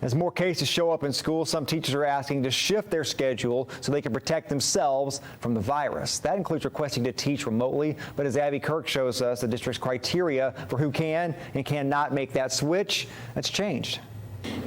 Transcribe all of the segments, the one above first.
As more cases show up in schools, some teachers are asking to shift their schedule so they can protect themselves from the virus. That includes requesting to teach remotely, but as Abby Kirk shows us, the district's criteria for who can and cannot make that switch, that's changed.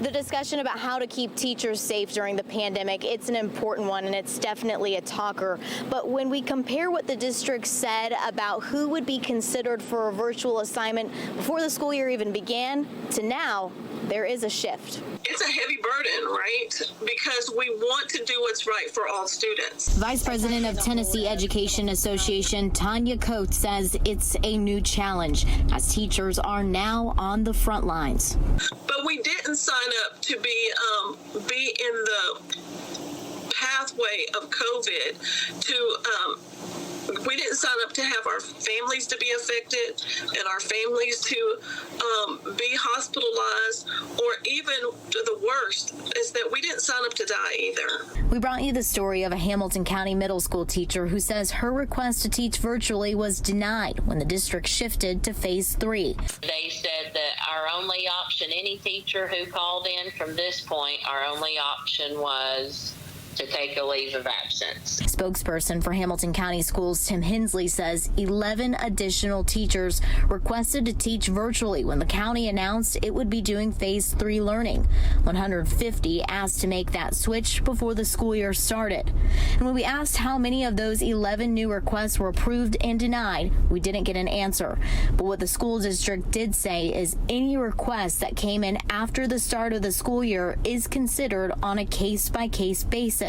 The discussion about how to keep teachers safe during the pandemic, it's an important one, and it's definitely a talker. But when we compare what the district said about who would be considered for a virtual assignment before the school year even began to now, there is a shift. It's a heavy burden, right? Because we want to do what's right for all students. Vice President of Tennessee Education Association, TANYA Coates, says it's a new challenge as teachers are now on the front lines. But we didn't sign up to be in the pathway of COVID we didn't sign up to have our families to be affected and our families to be hospitalized, or even the worst is that we didn't sign up to die either. We brought you the story of a Hamilton County middle school teacher who says her request to teach virtually was denied when the district shifted to phase 3. They said that our only option, any teacher who called in from this point, our only option was to take a leave of absence. Spokesperson for Hamilton County Schools Tim Hensley says 11 additional teachers requested to teach virtually when the county announced it would be doing phase 3 learning. 150 asked to make that switch before the school year started. And when we asked how many of those 11 new requests were approved and denied, we didn't get an answer. But what the school district did say is any request that came in after the start of the school year is considered on a case-by-case basis.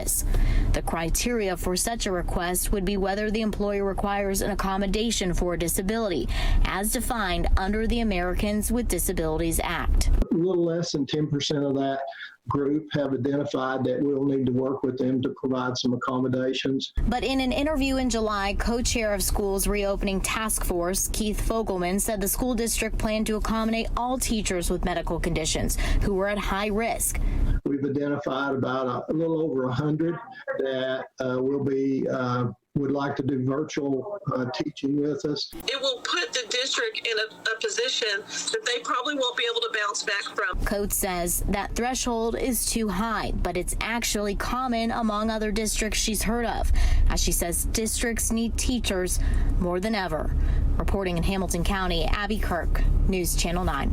The criteria for such a request would be whether the employer requires an accommodation for a disability, as defined under the Americans with Disabilities Act. A little less than 10% of that group have identified that we'll need to work with them to provide some accommodations. But in an interview in July, co-chair of schools reopening task force, Keith FOGLEMAN, said the school district planned to accommodate all teachers with medical conditions who were at high risk. We've identified about a little over 100 that would like to do virtual teaching with us. It will put the district in a position that they probably won't be able to bounce back from. Coates says that threshold is too high, but it's actually common among other districts she's heard of. As she says, districts need teachers more than ever. Reporting in Hamilton County, Abby Kirk, News Channel 9.